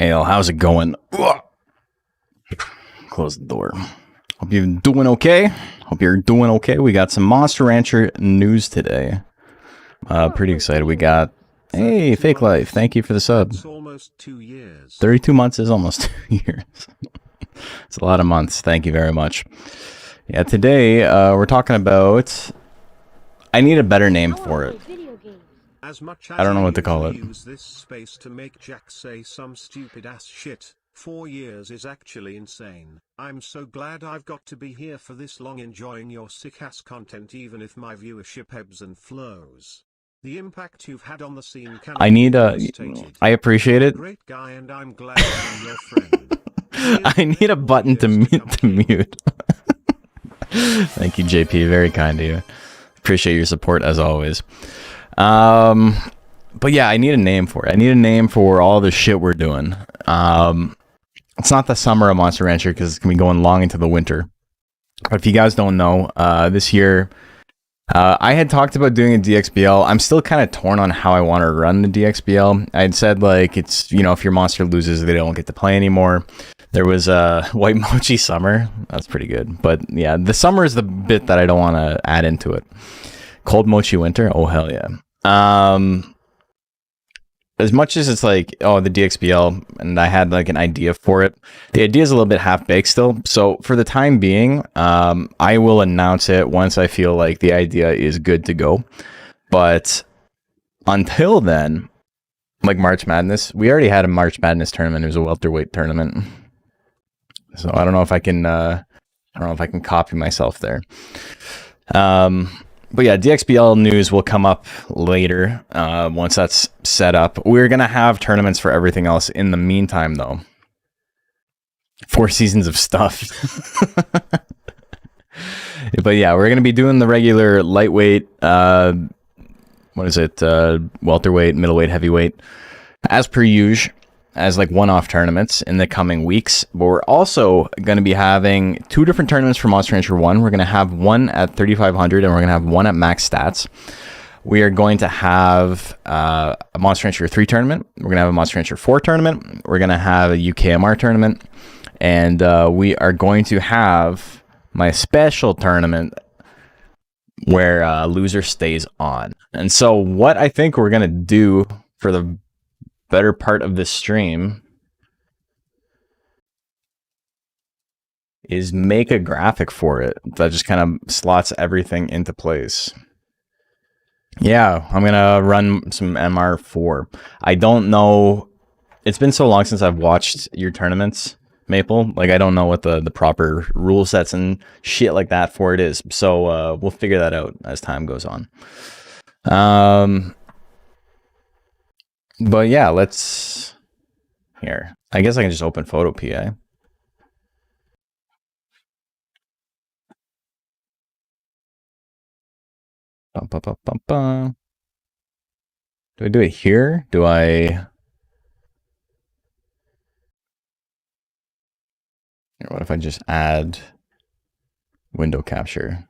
Hey, how's it going? Ugh. Close the door. Hope you're doing okay. We got some Monster Rancher news today. Pretty excited. We got, hey, Fake Life. Thank you for the sub. It's almost 2 years. 32 months is almost 2 years. It's a lot of months. Thank you very much. Yeah, today we're talking about, I need a better name for it. As much as I don't know what to call it. Use this space to make Jack say some stupid ass shit. 4 years is actually insane. I'm so glad I've got to be here for this long, enjoying your sick ass content, even if my viewership ebbs and flows. The impact you've had on the scene can I need a, I appreciate it. Great guy, and I'm glad I'm your friend. I need a button to mute. Thank you, JP. Very kind of you. Appreciate your support as always. But yeah, I need a name for it. I need a name for all the shit we're doing. It's not the summer of Monster Rancher because it's gonna be going long into the winter. But if you guys don't know, this year I had talked about doing a DXBL. I'm still kind of torn on how I want to run the DXBL. I had said, like, it's, you know, if your monster loses, they don't get to play anymore. There was a White Mochi Summer. That's pretty good. But yeah, the summer is the bit that I don't want to add into it. Cold Mochi Winter. Oh, hell yeah. As much as it's like, oh, the DXBL, and I had like an idea for it, the idea is a little bit half-baked still. So for the time being, I will announce it once I feel like the idea is good to go. But until then, like March Madness, we already had a March Madness tournament. It was a welterweight tournament. So I don't know if I can, copy myself there. But yeah, DXBL news will come up later once that's set up. We're going to have tournaments for everything else in the meantime, though. 4 seasons of stuff. But yeah, we're going to be doing the regular lightweight, welterweight, middleweight, heavyweight, as per usual, as like one-off tournaments in the coming weeks. But we're also going to be having 2 different tournaments for Monster Rancher 1. We're going to have one at 3,500 and we're going to have one at max stats. We are going to have a Monster Rancher 3 tournament. We're going to have a Monster Rancher 4 tournament. We're going to have a UKMR tournament. And we are going to have my special tournament where loser stays on. And so what I think we're going to do for the better part of this stream is make a graphic for it that just kind of slots everything into place. Yeah, I'm gonna run some MR4. I don't know, it's been so long since I've watched your tournaments, Maple. Like, I don't know what the proper rule sets and shit like that for it is. So we'll figure that out as time goes on. But yeah, let's, here, I guess I can just open Photo PA. Bum, bum, bum, bum, bum. Do I do it here? Do I? What if I just add window capture?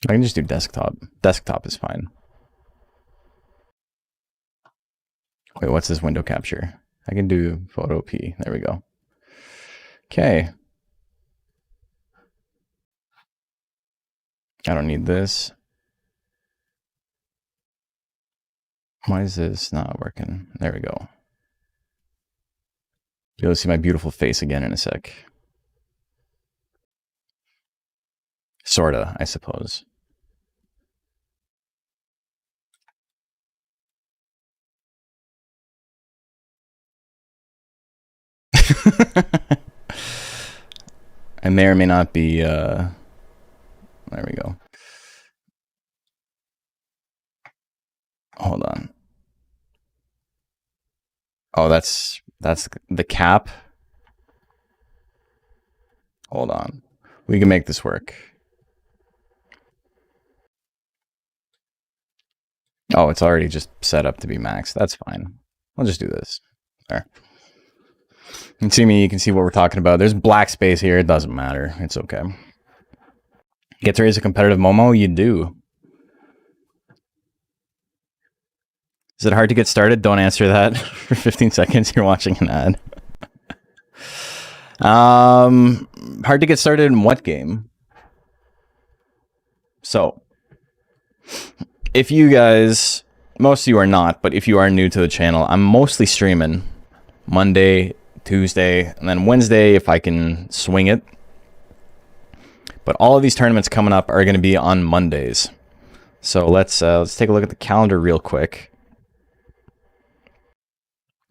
I can just do desktop. Desktop is fine. Wait, what's this window capture? I can do photo P. There we go. Okay. I don't need this. Why is this not working? There we go. You'll see my beautiful face again in a sec. Sorta, I suppose. I may or may not be, there we go. Hold on. Oh, that's the cap. Hold on. We can make this work. Oh, it's already just set up to be max. That's fine. I'll just do this. There. You can see me, you can see what we're talking about. There's black space here. It doesn't matter. It's okay. Get to raise a competitive Momo? You do. Is it hard to get started? Don't answer that for 15 seconds. You're watching an ad. Hard to get started in what game? So, if you guys, most of you are not, but if you are new to the channel, I'm mostly streaming Monday, Tuesday, and then Wednesday if I can swing it. But all of these tournaments coming up are going to be on Mondays. So let's take a look at the calendar real quick.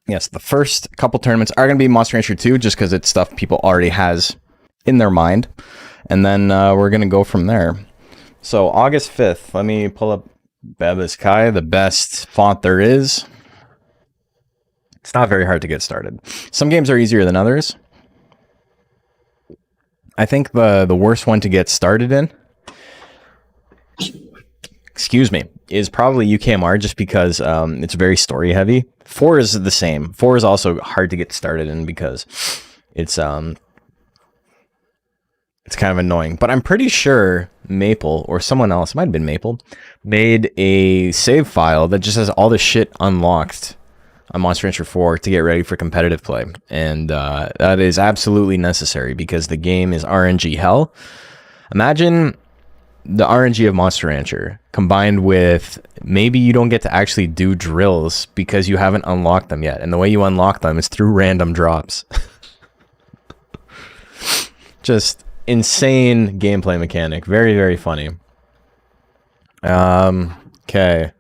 Yes, the first couple tournaments are going to be Monster Rancher 2, just because it's stuff people already has in their mind. And then we're going to go from there. So August 5th, let me pull up Bebas Kai, the best font there is. It's not very hard to get started. Some games are easier than others. I think the worst one to get started in, excuse me, is probably UKMR, just because it's very story heavy. 4 is the same. 4 is also hard to get started in because it's kind of annoying. But I'm pretty sure Maple, or someone else, it might have been Maple, made a save file that just has all the shit unlocked on Monster Rancher 4 to get ready for competitive play. And that is absolutely necessary because the game is RNG hell. Imagine the RNG of Monster Rancher combined with maybe you don't get to actually do drills because you haven't unlocked them yet. And the way you unlock them is through random drops. Just insane gameplay mechanic. Very, very funny. Okay.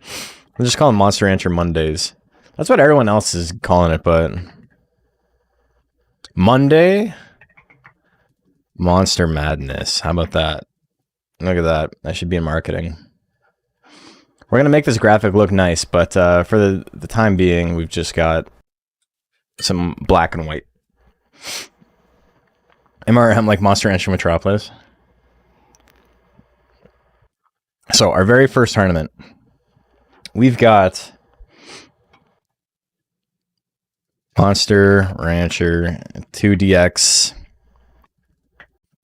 We'll just call them Monster Rancher Mondays. That's what everyone else is calling it, but Monday Monster Madness. How about that? Look at that. That should be in marketing. We're going to make this graphic look nice, but for the time being, we've just got some black and white. MRM like Monster Rancher Metropolis. So our very first tournament, we've got Monster Rancher 2DX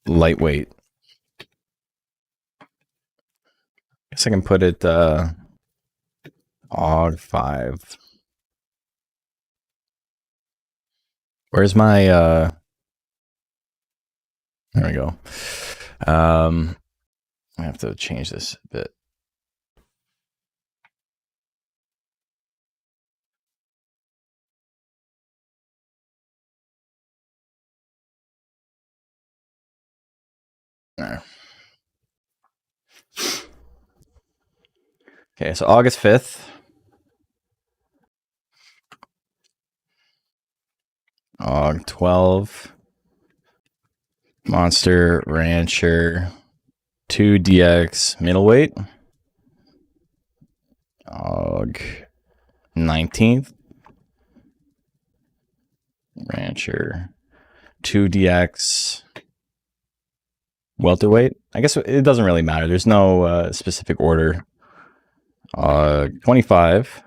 lightweight. Guess I can put it OG 5. Where's my there we go. I have to change this a bit. There. Okay, so August 5th. OG 12. Monster Rancher 2DX middleweight. OG 19th. Rancher 2DX welterweight. I guess it doesn't really matter. There's no specific order. 25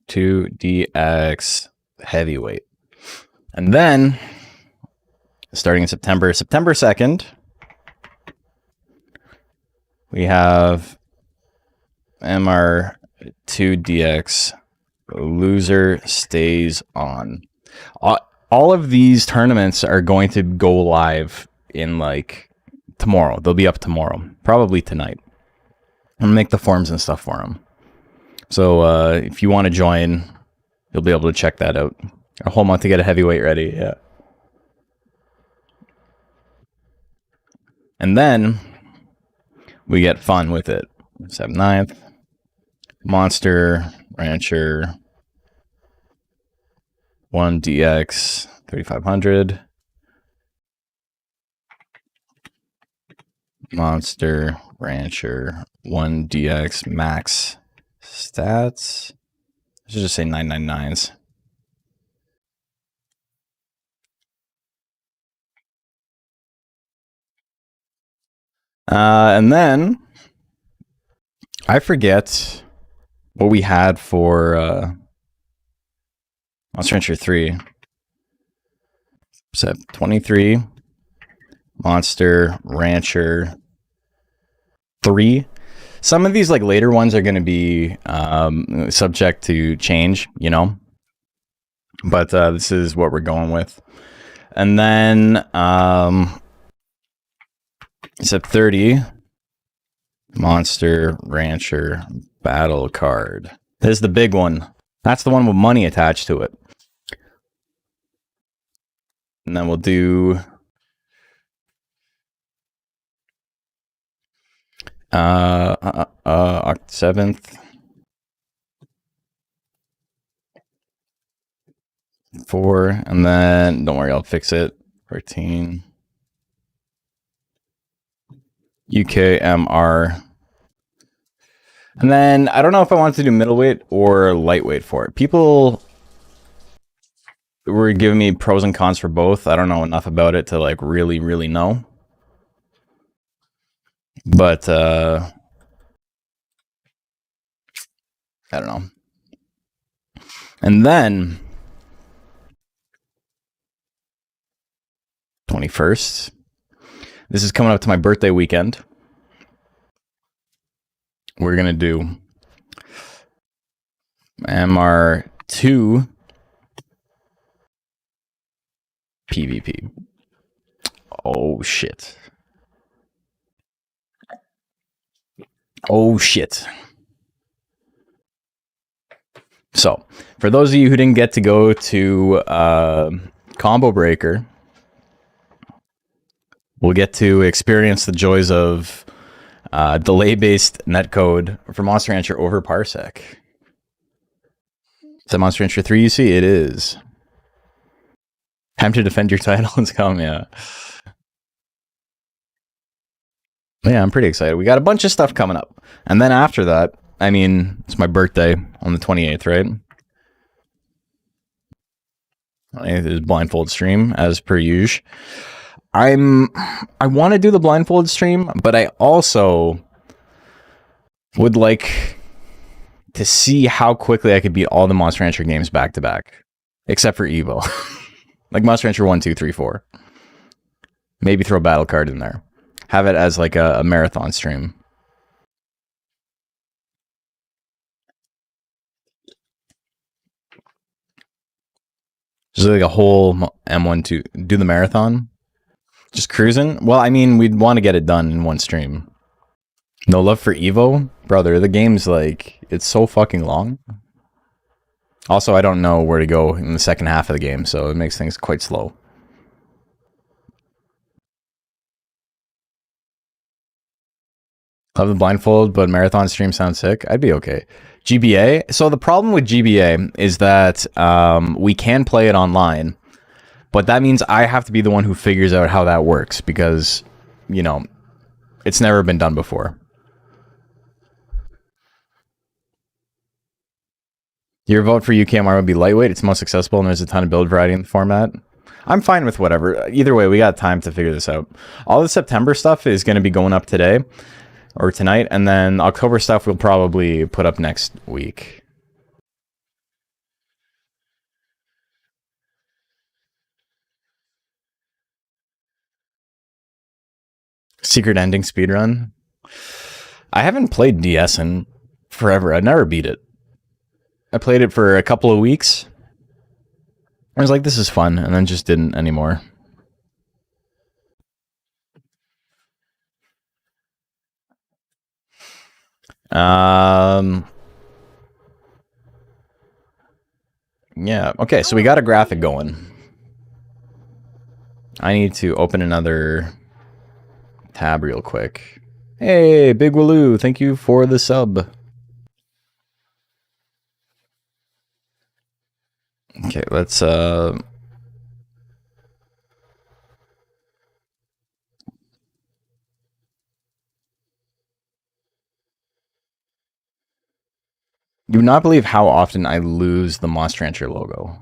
2DX heavyweight. And then starting in September 2nd, we have MR2DX loser stays on. All of these tournaments are going to go live in like tomorrow. They'll be up tomorrow, probably tonight. I'm gonna make the forms and stuff for them. So if you want to join, you'll be able to check that out. A whole month to get a heavyweight ready. Yeah. And then we get fun with it. 9th, Monster Rancher 1DX 3500. Monster Rancher 1DX max stats. I should just say 999s. And then I forget what we had for Monster Rancher 3. So 23 Monster Rancher 3. Some of these like later ones are going to be subject to change, you know. But this is what we're going with. And then step 30, Monster Rancher battle card. This is the big one. That's the one with money attached to it. And then we'll do October 7th. 4, and then don't worry, I'll fix it. 13. UKMR. And then I don't know if I want to do middleweight or lightweight for it. People were giving me pros and cons for both. I don't know enough about it to like really, really know. But I don't know. And then 21st. This is coming up to my birthday weekend. We're going to do MR2 PvP. Oh, shit. Oh, shit. So, for those of you who didn't get to go to Combo Breaker, we'll get to experience the joys of delay-based netcode for Monster Rancher over Parsec. Is that Monster Rancher 3 you see? It is. Time to defend your title has come, yeah. Yeah, I'm pretty excited. We got a bunch of stuff coming up. And then after that, I mean, it's my birthday on the 28th, right? 28th is blindfold stream, as per usual. I want to do the blindfold stream, but I also would like to see how quickly I could beat all the Monster Rancher games back to back, except for Evo. Like Monster Rancher 1, 2, 3, 4. Maybe throw a battle card in there. Have it as like a marathon stream. Just like a whole M1, 2, do the marathon. Just cruising? Well, I mean, we'd want to get it done in one stream. No love for Evo? Brother, the game's like, it's so fucking long. Also, I don't know where to go in the second half of the game, so it makes things quite slow. Love the blindfold, but marathon stream sounds sick. I'd be okay. GBA? So the problem with GBA is that we can play it online, but that means I have to be the one who figures out how that works because, you know, it's never been done before. Your vote for UKMR would be lightweight. It's most accessible and there's a ton of build variety in the format. I'm fine with whatever. Either way, we got time to figure this out. All the September stuff is going to be going up today or tonight, and then October stuff we'll probably put up next week. Secret ending speedrun. I haven't played DS in forever. I never beat it. I played it for a couple of weeks. I was like, this is fun, and then just didn't anymore. Yeah, okay, so we got a graphic going. I need to open another tab real quick. Hey, Big Waloo, thank you for the sub. Okay, let's do not believe how often I lose the Monster Rancher logo.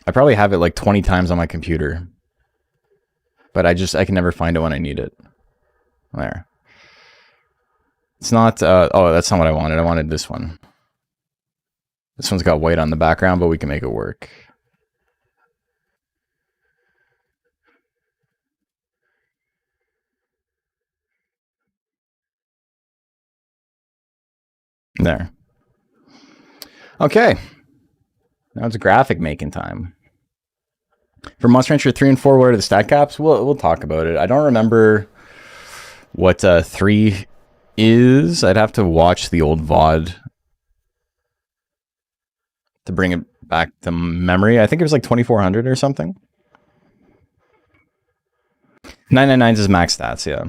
I probably have it like 20 times on my computer. But I can never find it when I need it. There. It's not, oh, that's not what I wanted. I wanted this one. This one's got white on the background, but we can make it work. There. Okay. Now it's graphic making time. For Monster Rancher 3 and 4, what are the stat caps? We'll talk about it. I don't remember what 3 is. I'd have to watch the old VOD to bring it back to memory. I think it was like 2400 or something. 999's is max stats, yeah.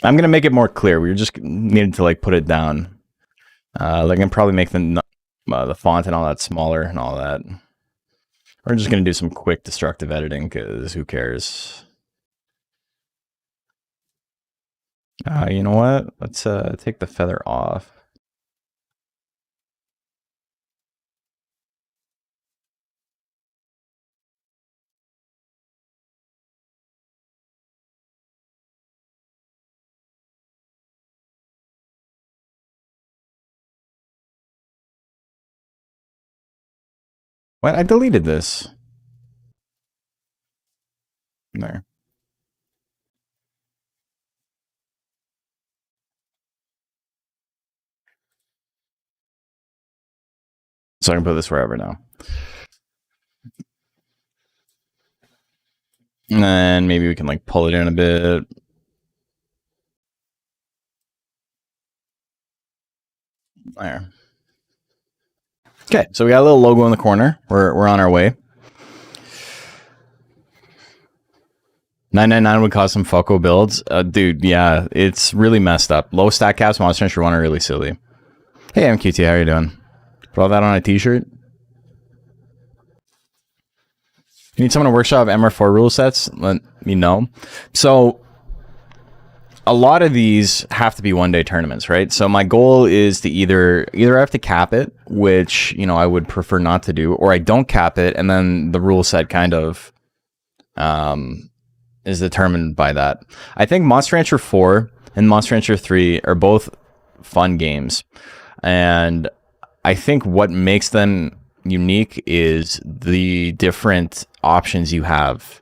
I'm going to make it more clear. We just needed to like put it down. Like, I can probably make the font and all that smaller and all that. We're just going to do some quick destructive editing because who cares? You know what? Let's take the feather off. What? I deleted this. There. So I can put this wherever now. And then maybe we can like pull it in a bit. There. Okay, so we got a little logo in the corner. We're on our way. 999 would cause some fucko builds. Dude, yeah, it's really messed up. Low stat caps, Monster Rancher 1 are really silly. Hey, MQT, how you doing? Put all that on a t-shirt. You need someone to workshop MR4 rule sets? Let me know. So, a lot of these have to be one-day tournaments, right? So my goal is to either I have to cap it, which, you know, I would prefer not to do, or I don't cap it, and then the rule set kind of is determined by that. I think Monster Rancher 4 and Monster Rancher 3 are both fun games, and I think what makes them unique is the different options you have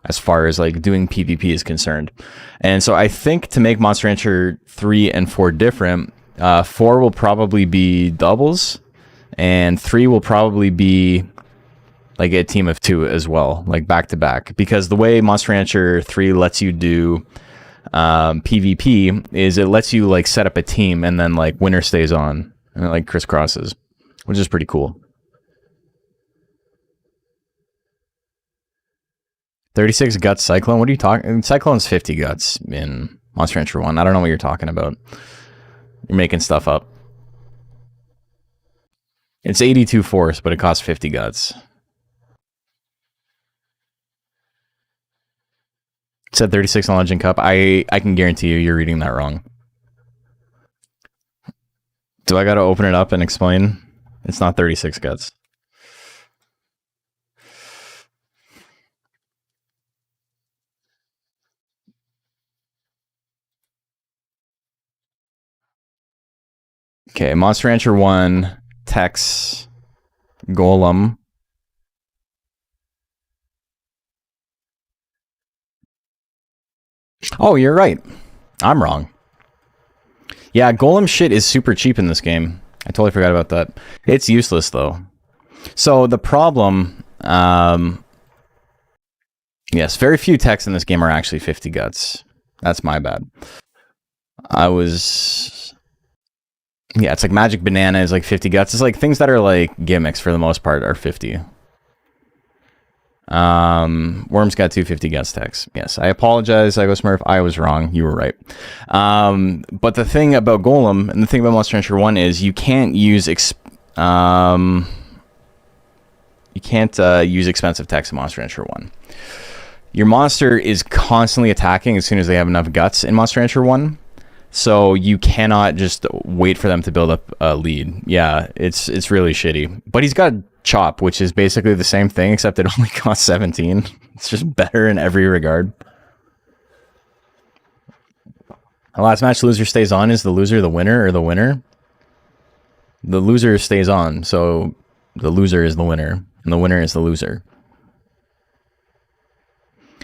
as far as like doing PvP is concerned. And so I think to make Monster Rancher 3 and 4 different, 4 will probably be doubles and 3 will probably be like a team of 2 as well, like back to back, because the way Monster Rancher 3 lets you do PvP is it lets you like set up a team and then like winner stays on and it like crisscrosses, which is pretty cool. 36 guts Cyclone. What are you talking? Cyclone's 50 guts in Monster Rancher 1. I don't know what you're talking about. You're making stuff up. It's 82 force, but it costs 50 guts. It said 36 on Legend Cup. I can guarantee you're reading that wrong. Do I got to open it up and explain? It's not 36 guts. Okay, Monster Rancher 1, Tex, Golem. Oh, you're right. I'm wrong. Yeah, Golem shit is super cheap in this game. I totally forgot about that. It's useless, though. So the problem... yes, very few Techs in this game are actually 50 guts. That's my bad. Yeah, it's like Magic Banana is like 50 guts. It's like things that are like gimmicks for the most part are 50. Worm's got 250 guts Techs. Yes, I apologize, Psycho Smurf. I was wrong. You were right. But the thing about Golem and the thing about Monster Rancher 1 is you can't use expensive Techs in Monster Rancher 1. Your monster is constantly attacking as soon as they have enough guts in Monster Rancher 1. So you cannot just wait for them to build up a lead. Yeah, it's really shitty. But he's got Chop, which is basically the same thing, except it only costs 17. It's just better in every regard. The last match loser stays on. Is the loser the winner or the winner? The loser stays on, so the loser is the winner, and the winner is the loser.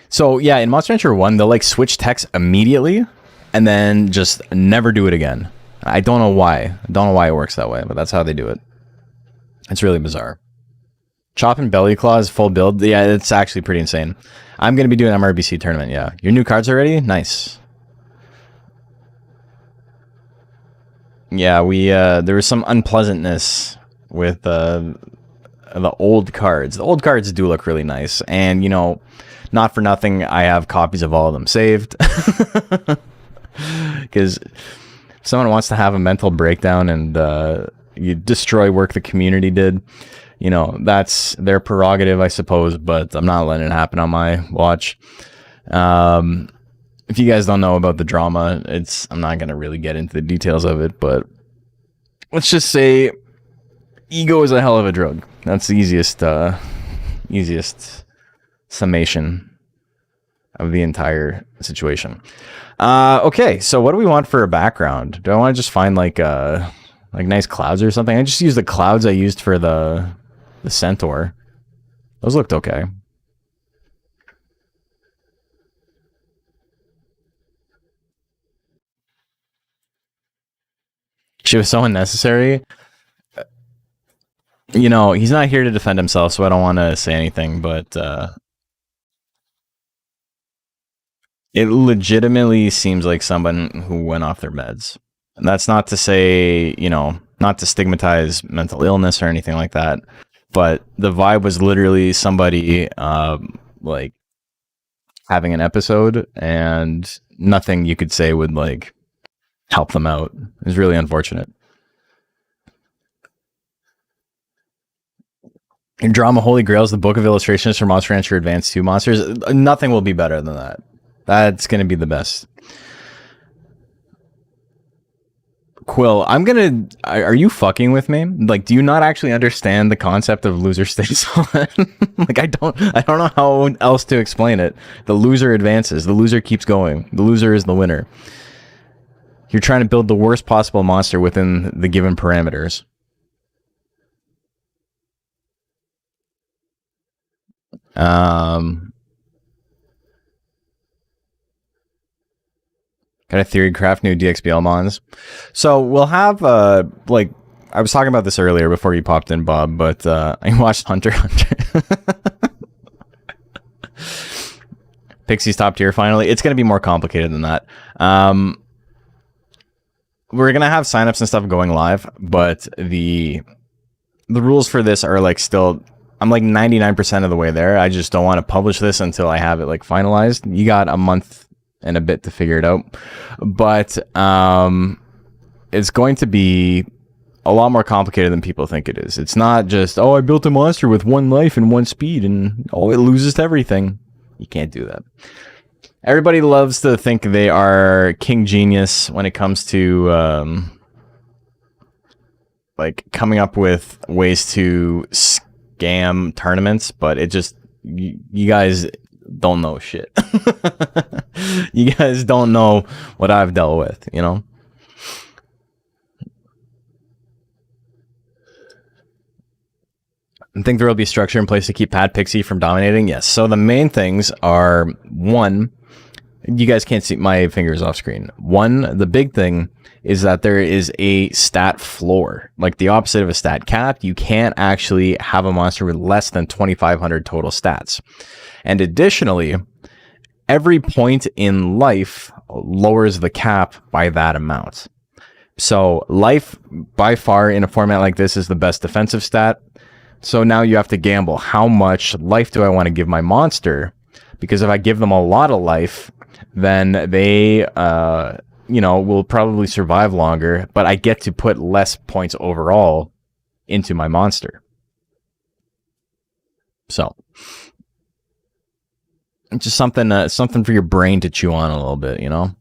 So yeah, in Monster Rancher 1, they'll like switch techs immediately, and then just never do it again. I don't know why. I don't know why it works that way, but that's how they do it. It's really bizarre. Chop and Belly Claw is full build. Yeah, it's actually pretty insane. I'm going to be doing MRBC tournament, yeah. Your new cards already? Nice. Yeah, we there was some unpleasantness with the old cards. The old cards do look really nice, and you know, not for nothing, I have copies of all of them saved. Because if someone wants to have a mental breakdown and you destroy work the community did, you know, that's their prerogative, I suppose, but I'm not letting it happen on my watch. If you guys don't know about the drama, I'm not going to really get into the details of it, but let's just say ego is a hell of a drug. That's the easiest summation of the entire situation. Okay, so what do we want for a background? Do I want to just find like nice clouds or something? I just used the clouds I used for the centaur. Those looked okay. She was so unnecessary. You know, he's not here to defend himself, so I don't want to say anything, but it legitimately seems like someone who went off their meds. And that's not to say, you know, not to stigmatize mental illness or anything like that, but the vibe was literally somebody like having an episode, and nothing you could say would like help them out. It was really unfortunate. In Drama Holy Grail is the book of illustrations for Monster Rancher Advanced 2 monsters. Nothing will be better than that. That's going to be the best. Quill, are you fucking with me? Like, do you not actually understand the concept of loser stays on? Like, I don't know how else to explain it. The loser advances. The loser keeps going. The loser is the winner. You're trying to build the worst possible monster within the given parameters. Got a theory craft new DXBL mons. So we'll have like I was talking about this earlier before you popped in, Bob, but I watched Hunter x Hunter. Pixie's top tier finally. It's gonna be more complicated than that. We're gonna have signups and stuff going live, but the rules for this are like still, I'm like 99% of the way there. I just don't want to publish this until I have it like finalized. You got a month and a bit to figure it out, but it's going to be a lot more complicated than people think it is. It's not just, oh, I built a monster with 1 life and 1 speed and oh, it loses to everything. You can't do that. Everybody loves to think they are king genius when it comes to like coming up with ways to scam tournaments, but it just, you guys don't know shit. You guys don't know what I've dealt with, you know? I think there will be structure in place to keep Pat Pixie from dominating. Yes. So the main things are, one, you guys can't see my fingers off screen. One, the big thing is that there is a stat floor, like the opposite of a stat cap. You can't actually have a monster with less than 2,500 total stats. And additionally, every point in life lowers the cap by that amount. So life, by far, in a format like this, is the best defensive stat. So now you have to gamble. How much life do I want to give my monster? Because if I give them a lot of life, then they, you know, will probably survive longer, but I get to put less points overall into my monster. So just something for your brain to chew on a little bit, you know?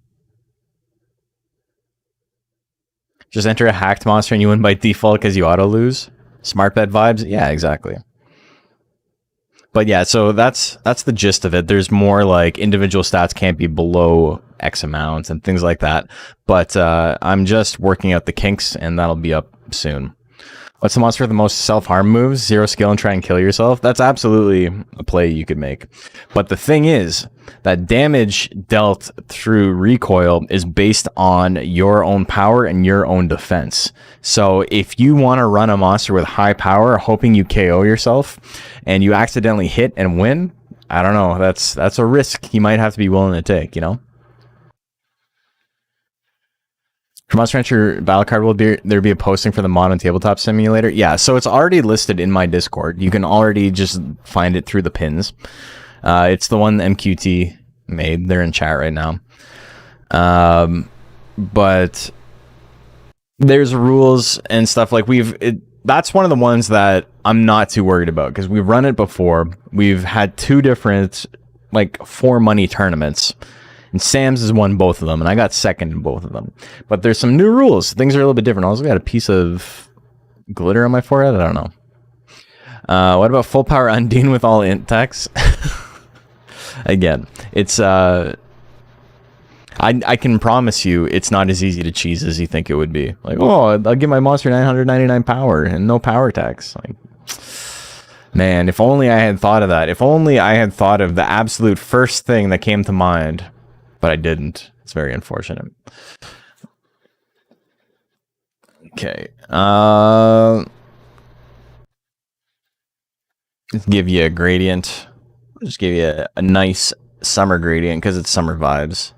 Just enter a hacked monster and you win by default because you auto lose. Smart bet vibes? Yeah, exactly. But yeah, so that's the gist of it. There's more like individual stats can't be below X amount and things like that. But I'm just working out the kinks and that'll be up soon. What's the monster with the most self-harm moves? 0 skill and try and kill yourself? That's absolutely a play you could make. But the thing is that damage dealt through recoil is based on your own power and your own defense. So if you want to run a monster with high power, hoping you KO yourself, and you accidentally hit and win, I don't know. That's a risk you might have to be willing to take, you know? For Monster Rancher Battle Card, will there be a posting for the mod on Tabletop Simulator? Yeah, so it's already listed in my Discord. You can already just find it through the pins. It's the one MQT made. They're in chat right now. But there's rules and stuff like that's one of the ones that I'm not too worried about because we've run it before. We've had 2 different, like, 4 money tournaments. And Sam's has won both of them, and I got second in both of them. But there's some new rules. Things are a little bit different. I also got a piece of glitter on my forehead. I don't know. What about full power Undine with all int text? Again, it's... I can promise you it's not as easy to cheese as you think it would be. Like, oh, I'll give my monster 999 power and no power tax. Like, man, if only I had thought of that. If only I had thought of the absolute first thing that came to mind. But I didn't. It's very unfortunate. Okay. Let's give you a gradient. I'll just give you a nice summer gradient because it's summer vibes.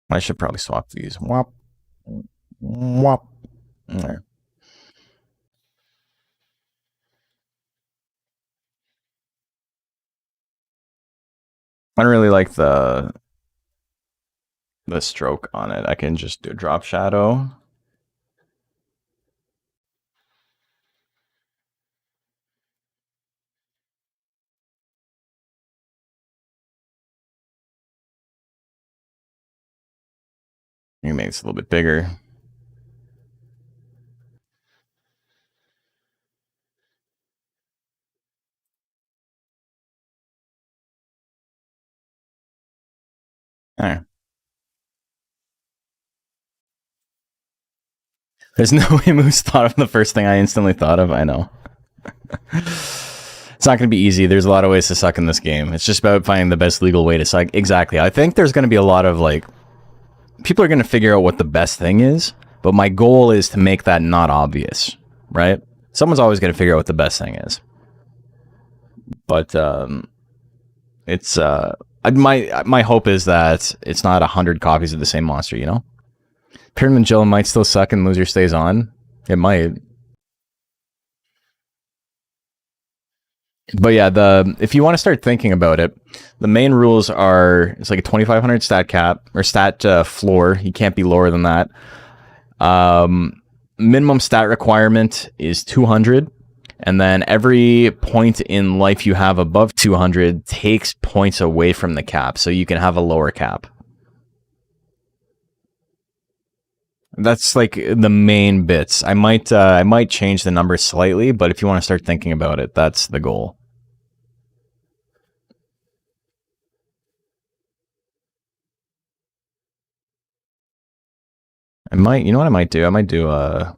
I should probably swap these. Wop. Wop. There. I don't really like the stroke on it. I can just do a drop shadow. You make this a little bit bigger. There. There's no way Moose thought of the first thing I instantly thought of. I know. It's not going to be easy. There's a lot of ways to suck in this game. It's just about finding the best legal way to suck. Exactly. I think there's going to be a lot of, like... People are going to figure out what the best thing is, but my goal is to make that not obvious, right? Someone's always going to figure out what the best thing is. But it's... my hope is that it's not 100 copies of the same monster, you know? Pyramid Jill might still suck and loser stays on. It might. But yeah, if you want to start thinking about it, the main rules are it's like a 2,500 stat cap or stat floor. You can't be lower than that. Minimum stat requirement is 200. And then every point in life you have above 200 takes points away from the cap. So you can have a lower cap. That's like the main bits. I might change the number slightly, but if you want to start thinking about it, that's the goal. You know what I might do? I might do a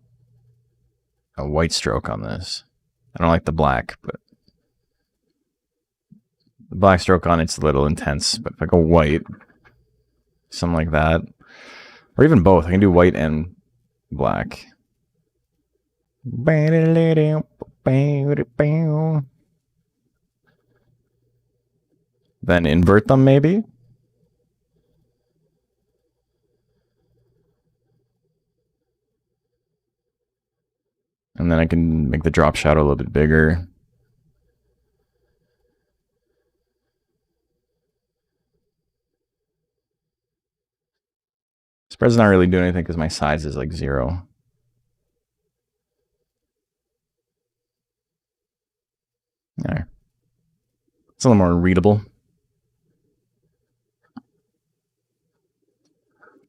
white stroke on this. I don't like the black, but the black stroke on it's a little intense. But if I go white, something like that, or even both, I can do white and black. Then invert them, maybe. And then I can make the drop shadow a little bit bigger. Spread's not really doing anything because my size is like 0. There. It's a little more readable.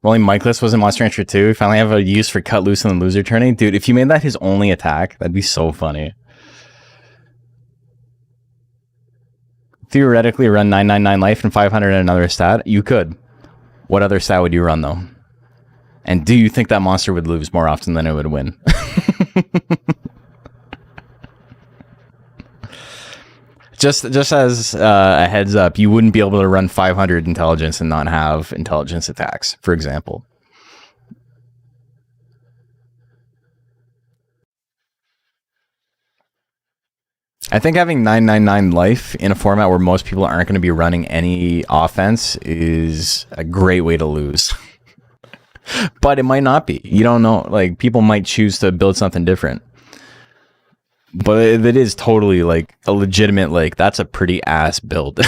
Rolling Mikeless was in Monster Rancher 2. We finally have a use for Cut Loose in the loser turning. Dude, if you made that his only attack, that'd be so funny. theoretically run 999 life and 500 in another stat. You could. What other stat would you run though? And do you think that monster would lose more often than it would win? Just as a heads up, you wouldn't be able to run 500 intelligence and not have intelligence attacks, for example. I think having 999 life in a format where most people aren't going to be running any offense is a great way to lose. But it might not be. You don't know. Like, people might choose to build something different. But it is totally like a legitimate, like, that's a pretty ass build.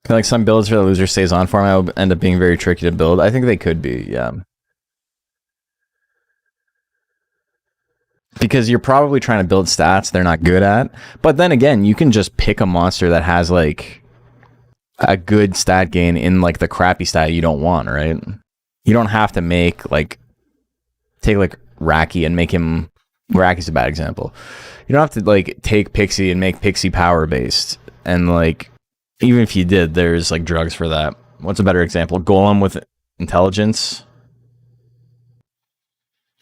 Like some builds for the loser stays on format will end up being very tricky to build. I think they could be, yeah. Because you're probably trying to build stats they're not good at. But then again, you can just pick a monster that has like a good stat gain in like the crappy stat you don't want, right? You don't have to make like take like Raki and make him. Raki's a bad example. You don't have to like take Pixie and make Pixie power based. And like even if you did, there's like drugs for that. What's a better example? Golem with intelligence.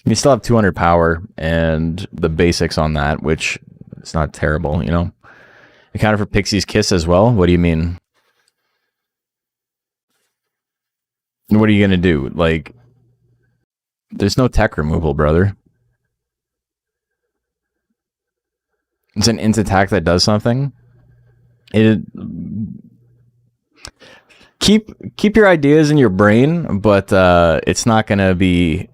You still have 200 power and the basics on that, which is not terrible, you know. Accounted for Pixie's Kiss as well. What do you mean? What are you gonna do? Like, there's no tech removal, brother. It's an int attack that does something. It keep your ideas in your brain, but it's not gonna be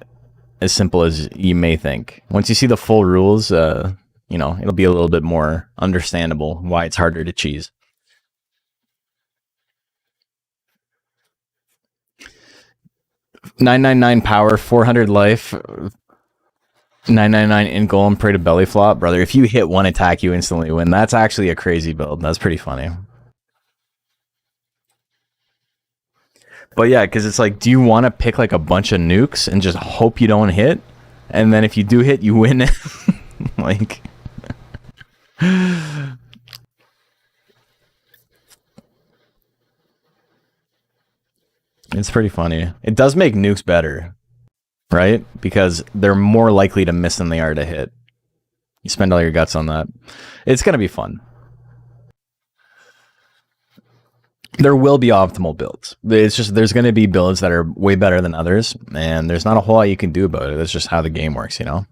as simple as you may think. Once you see the full rules, you know, it'll be a little bit more understandable why it's harder to cheese. 999 power, 400 life, 999 in golem, pray to belly flop, brother. If you hit one attack, you instantly win. That's actually a crazy build. That's pretty funny. But yeah, because it's like, do you want to pick like a bunch of nukes and just hope you don't hit? And then if you do hit, you win. Like, it's pretty funny. It does make nukes better, right? Because they're more likely to miss than they are to hit. You spend all your guts on that. It's going to be fun. There will be optimal builds. It's just there's going to be builds that are way better than others, and there's not a whole lot you can do about it. That's just how the game works, you know?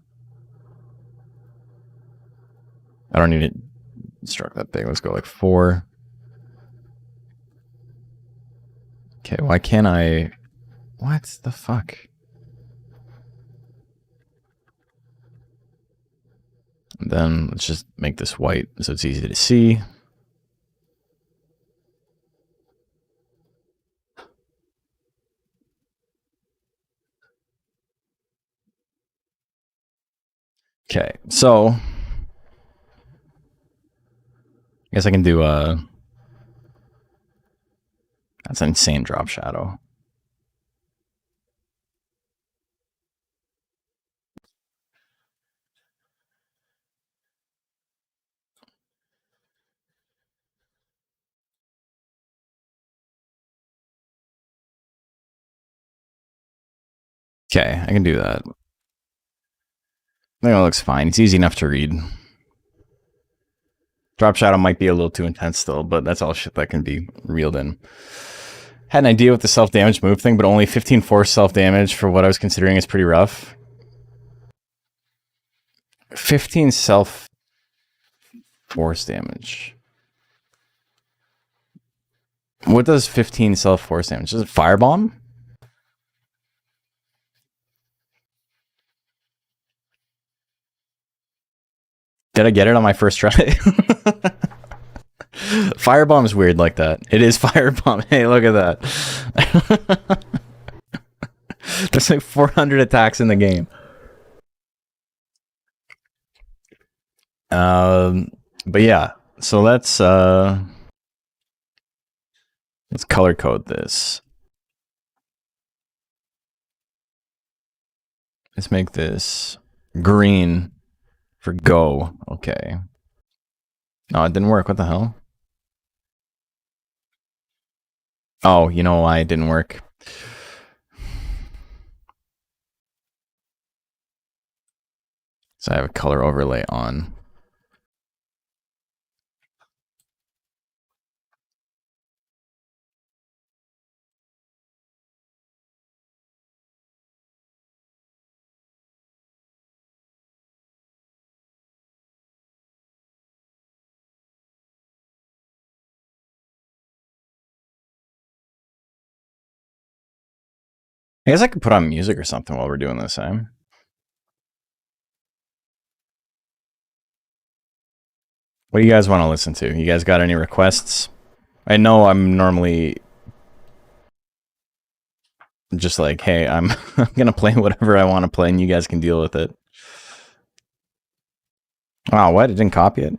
I don't need to instruct that thing. Let's go like 4. Okay, why can't I... What the fuck? And then let's just make this white so it's easy to see. Okay, so I guess I can do that's an insane drop shadow. Okay, I can do that. I think it looks fine. It's easy enough to read. Drop shadow might be a little too intense still, but that's all shit that can be reeled in. Had an idea with the self-damage move thing, but only 15 force self-damage for what I was considering is pretty rough. 15 self-force damage. What does 15 self-force damage? Is it firebomb? Did I get it on my first try? Firebomb is weird like that. It is firebomb. Hey, look at that. There's like 400 attacks in the game. But yeah, so let's color code this. Let's make this green for go. Okay. No, it didn't work. What the hell? Oh, you know why it didn't work? So I have a color overlay on. I guess I could put on music or something while we're doing this, eh? What do you guys want to listen to? You guys got any requests? I know I'm normally just like, hey, I'm I'm gonna play whatever I want to play, and you guys can deal with it. Wow, what? It didn't copy it?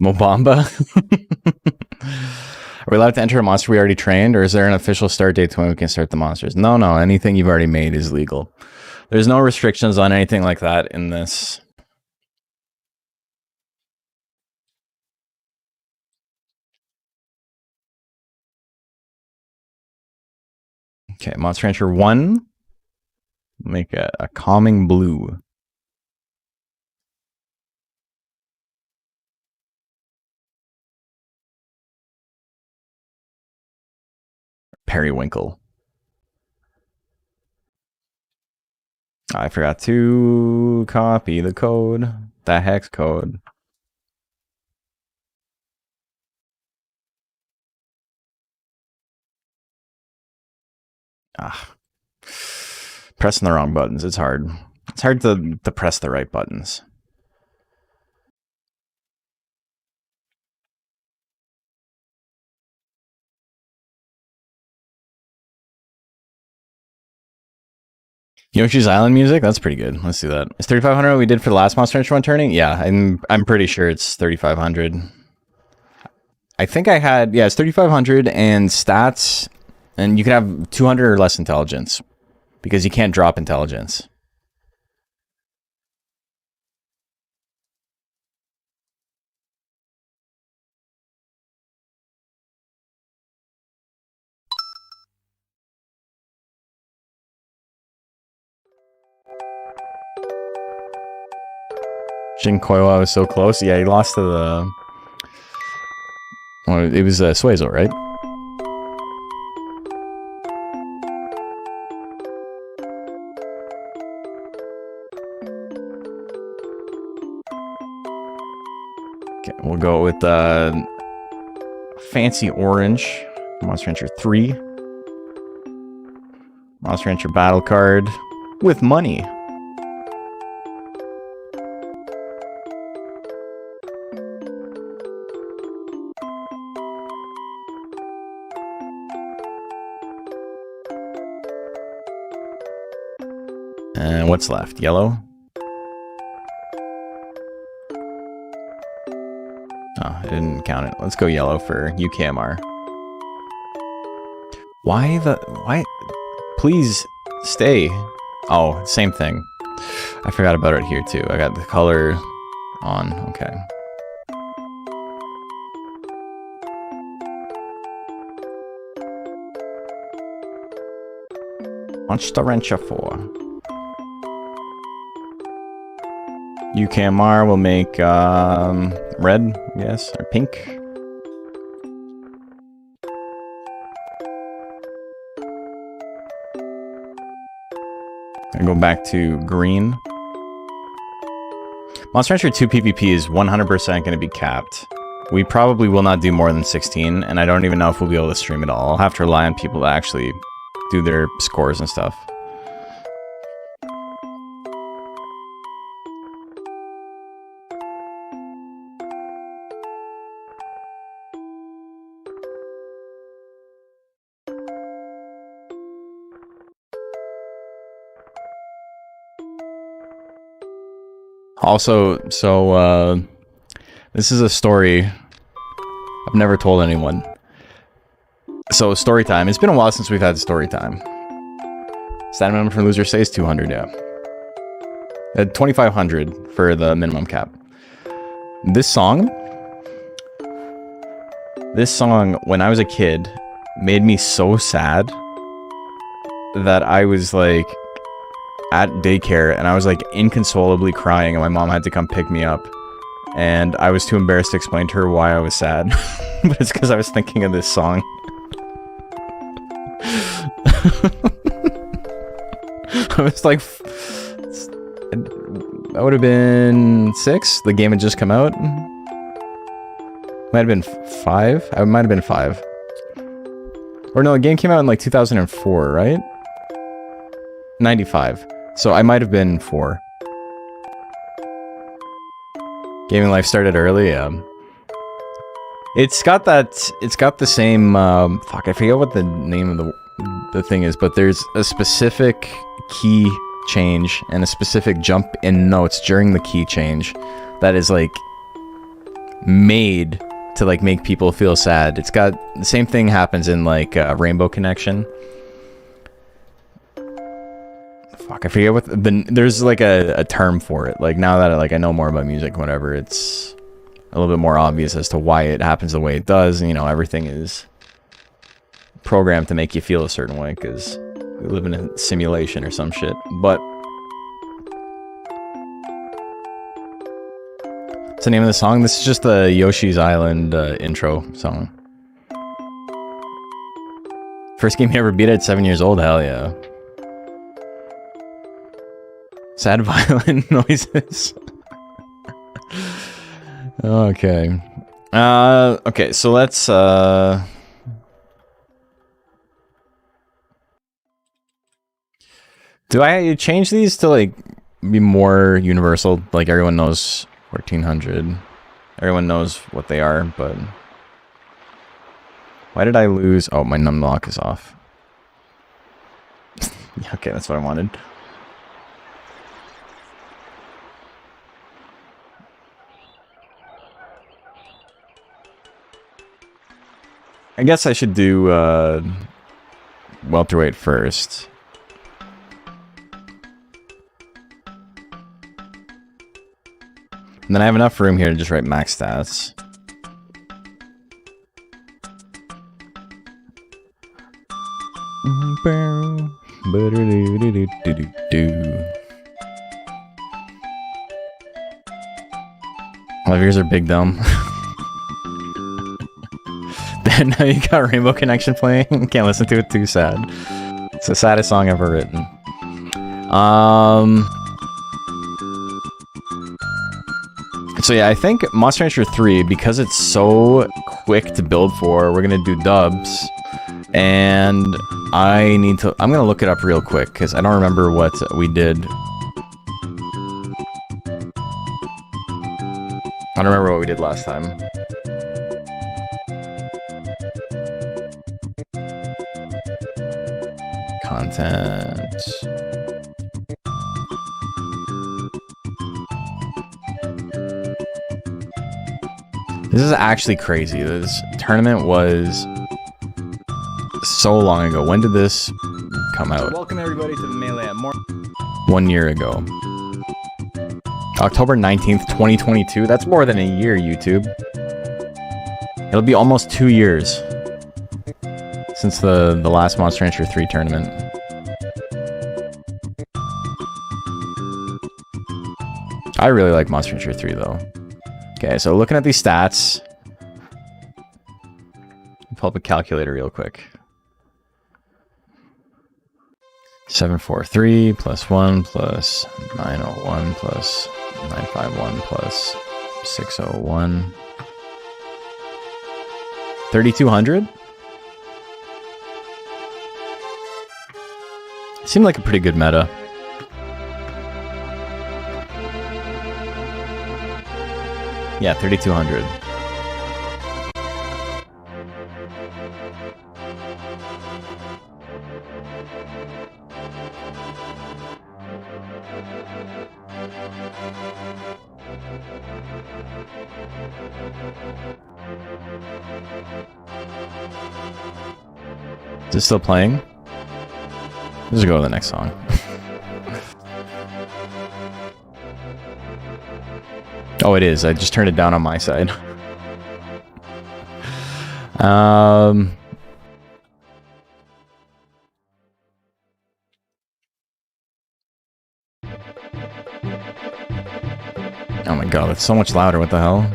Mobamba? Are we allowed to enter a monster we already trained, or is there an official start date to when we can start the monsters? No, no. Anything you've already made is legal. There's no restrictions on anything like that in this. Okay, Monster Rancher 1. Make a calming blue. Periwinkle. I forgot to copy the code. The hex code. Ah. Pressing the wrong buttons. It's hard. It's hard to press the right buttons. Yoshi's Island music? That's pretty good. Let's do that. Is 3,500 what we did for the last Monster Rancher 1 turning? Yeah, I'm pretty sure it's 3,500. I think I had, yeah, it's 3,500 and stats, and you can have 200 or less intelligence because you can't drop intelligence. Shin Koiwa was so close. Yeah, he lost to the... Well, it was Suezo, right? Okay, we'll go with Fancy Orange. Monster Rancher 3. Monster Rancher battle card with money. And what's left? Yellow? Oh, I didn't count it. Let's go yellow for UKMR. Why? Please stay. Oh, same thing. I forgot about it here too. I got the color on. Okay. Monster Rancher 4. UKMR will make red, yes, or pink. I go back to green. Monster Rancher 2 PvP is 100% going to be capped. We probably will not do more than 16, and I don't even know if we'll be able to stream it all. I'll have to rely on people to actually do their scores and stuff. Also, so this is a story I've never told anyone. So story time. It's been a while since we've had story time. Standard minimum for loser stays 200. Yeah, 2,500 for the minimum cap. This song, when I was a kid, made me so sad that I was like at daycare and I was like inconsolably crying, and my mom had to come pick me up, and I was too embarrassed to explain to her why I was sad. But it's because I was thinking of this song. I was like, I would have been 6. The game had just come out. Might have been 5. I might have been 5. Or no, the game came out in like 2004, right? 95. So I might have been 4. Gaming life started early, yeah. It's got the same, fuck, I forget what the name of the thing is, but there's a specific key change and a specific jump in notes during the key change that is like made to like make people feel sad. It's got the same thing happens in like Rainbow Connection. Fuck, I forget what there's like a term for it. Like now that I know more about music, whatever, it's a little bit more obvious as to why it happens the way it does. And, you know, everything is programmed to make you feel a certain way because we live in a simulation or some shit. But what's the name of the song? This is just the Yoshi's Island intro song. First game you ever beat at 7 years old? Hell yeah. Sad violin noises. Okay. Okay, so let's do I change these to like be more universal? Like everyone knows 1400. Everyone knows what they are, but why did I lose? Oh, my num lock is off. Yeah, okay, that's what I wanted. I guess I should do welterweight first. And then I have enough room here to just write max stats. All of yours are big dumb. Now you got Rainbow Connection playing. Can't listen to it, too sad. It's the saddest song ever written. So yeah, I think Monster Rancher 3, because it's so quick to build for, we're gonna do dubs. And I'm gonna look it up real quick, because I don't remember what we did. I don't remember what we did last time. Content. This is actually crazy. This tournament was so long ago. When did this come out? Welcome everybody to the Melee at 1 year ago. October 19th, 2022. That's more than a year, YouTube. It'll be almost 2 years since the last Monster Rancher 3 tournament. I really like Monster Rancher 3 though. Okay, so looking at these stats, pull up a calculator real quick. 743 plus 1 plus 901 plus 951 plus 601. 3,200? Seemed like a pretty good meta. Yeah, 3,200. Is it still playing? Let's just go to the next song. Oh, it is. I just turned it down on my side. Oh my god, that's so much louder. What the hell?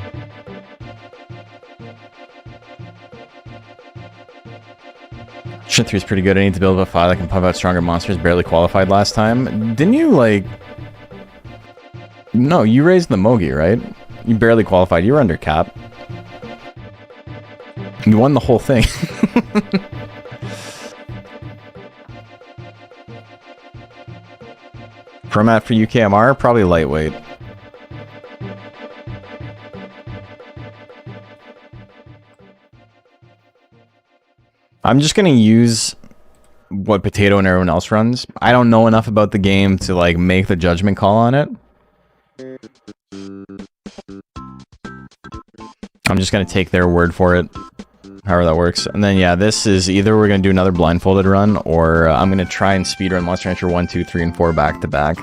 Shit 3 is pretty good. I need to build a 5 that can pump out stronger monsters. Barely qualified last time. Didn't you, like... No, you raised the Mogi, right? You barely qualified. You were under cap. You won the whole thing. Promat for UKMR? Probably lightweight. I'm just gonna use what Potato and everyone else runs. I don't know enough about the game to like make the judgment call on it. I'm just gonna take their word for it, however that works. And then yeah, this is either we're gonna do another blindfolded run, or I'm gonna try and speedrun Monster Rancher 1, 2, 3, and 4 back to back.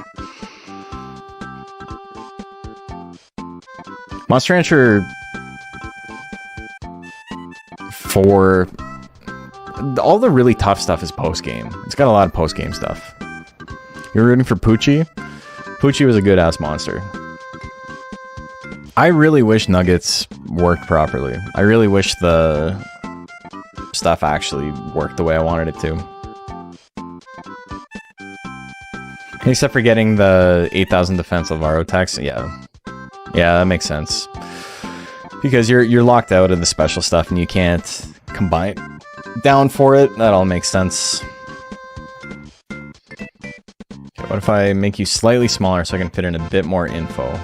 Monster Rancher 4, all the really tough stuff is post-game. It's got a lot of post-game stuff. You're rooting for Poochie? Poochie was a good-ass monster. I really wish Nuggets worked properly. I really wish the stuff actually worked the way I wanted it to. Except for getting the 8,000 defense Alvaro tax. Yeah, that makes sense. Because you're locked out of the special stuff and you can't combine down for it. That all makes sense. Okay, what if I make you slightly smaller so I can fit in a bit more info?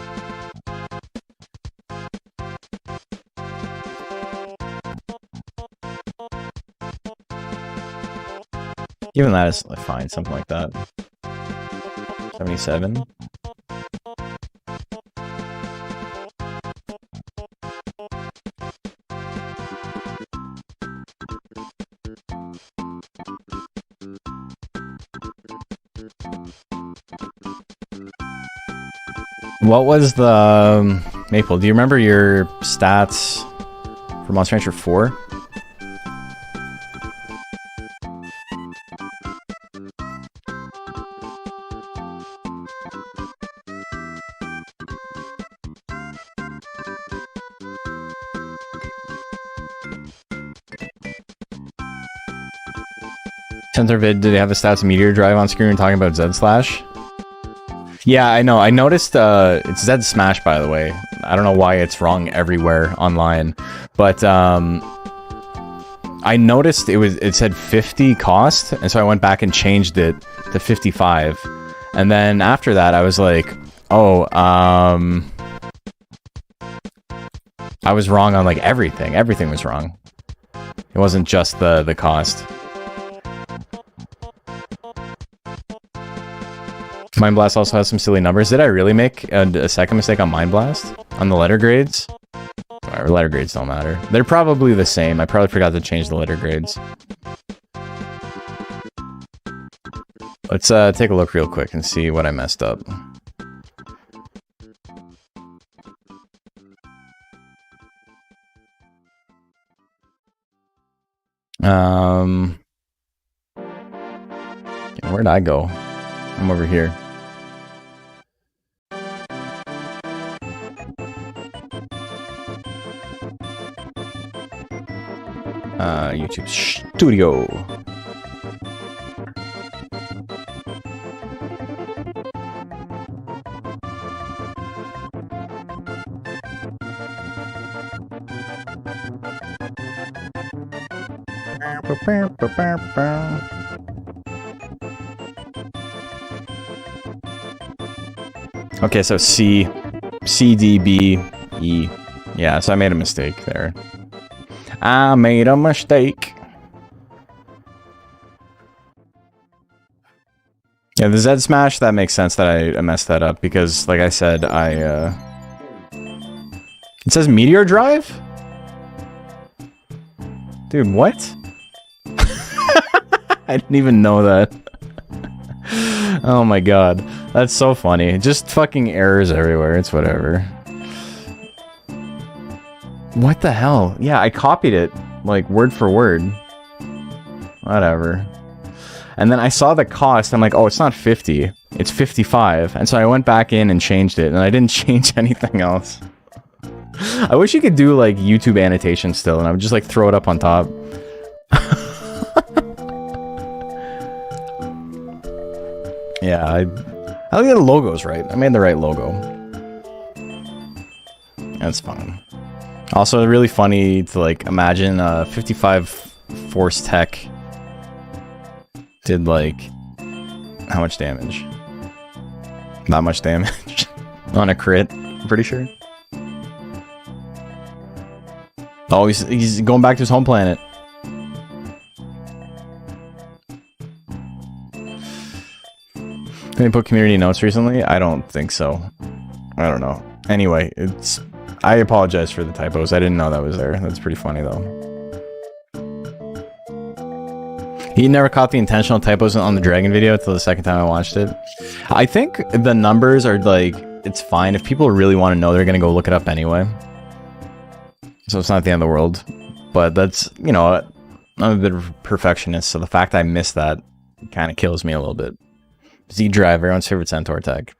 Even that is fine, something like that. 77. What was the Maple? Do you remember your stats for Monster Rancher 4? Sensor vid, did they have the stats of Meteor Drive on screen talking about Zed Slash? Yeah, I know. I noticed it's Zed Smash, by the way. I don't know why it's wrong everywhere online, but I noticed it said 50 cost, and so I went back and changed it to 55. And then after that, I was like, oh, I was wrong on like everything. Everything was wrong. It wasn't just the cost. Mind Blast also has some silly numbers. Did I really make a second mistake on Mind Blast? On the letter grades? Whatever, letter grades don't matter. They're probably the same. I probably forgot to change the letter grades. Let's take a look real quick and see what I messed up. Where'd I go? I'm over here. YouTube Studio. Okay, so C, D, B, E. Yeah, so I made a mistake there. I made a mistake. Yeah, the Z Smash, that makes sense that I messed that up because, like I said, it says Meteor Drive? Dude, what? I didn't even know that. Oh my god. That's so funny. Just fucking errors everywhere. It's whatever. What the hell? Yeah, I copied it, like, word for word. Whatever. And then I saw the cost. I'm like, oh, it's not 50. It's 55. And so I went back in and changed it, and I didn't change anything else. I wish you could do, like, YouTube annotation still, and I would just, like, throw it up on top. Yeah, I think the logo's right. I made the right logo. That's fine. Also, really funny to, like, imagine 55 Force Tech did, like, how much damage? Not much damage. On a crit, I'm pretty sure. Oh, he's going back to his home planet. Did they put community notes recently? I don't think so. I don't know. Anyway, I apologize for the typos. I didn't know that was there. That's pretty funny, though. He never caught the intentional typos on the dragon video until the second time I watched it. I think the numbers are, like, it's fine. If people really want to know, they're going to go look it up anyway. So it's not the end of the world. But that's, you know, I'm a bit of a perfectionist, so the fact I missed that kind of kills me a little bit. Z-Drive, everyone's favorite Centaur tech.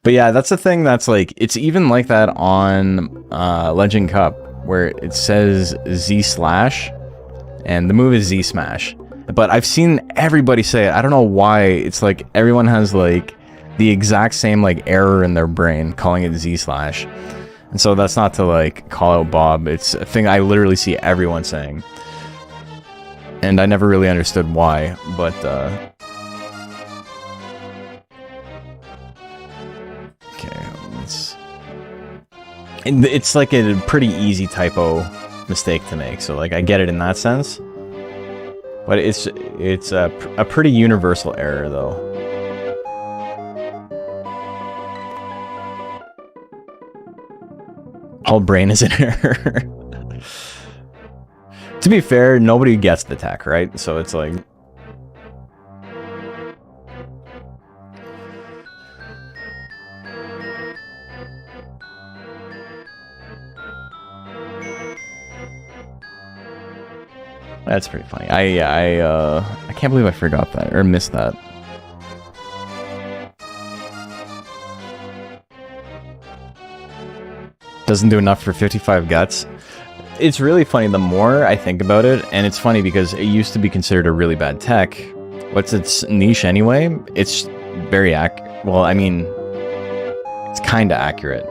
But yeah, that's the thing that's like, it's even like that on Legend Cup, where it says Z/, and the move is Z-Smash. But I've seen everybody say it. I don't know why. It's like everyone has like the exact same like error in their brain calling it Z/. And so that's not to like call out Bob. It's a thing I literally see everyone saying. And I never really understood why, but it's like a pretty easy typo mistake to make, so like I get it in that sense, but it's a pretty universal error though. All brain is an error. To be fair, nobody gets the tech, right? So it's like, that's pretty funny. I can't believe I forgot that or missed that. Doesn't do enough for 55 guts. It's really funny the more I think about it, and it's funny because it used to be considered a really bad tech. What's its niche anyway? It's very well, I mean, it's kind of accurate,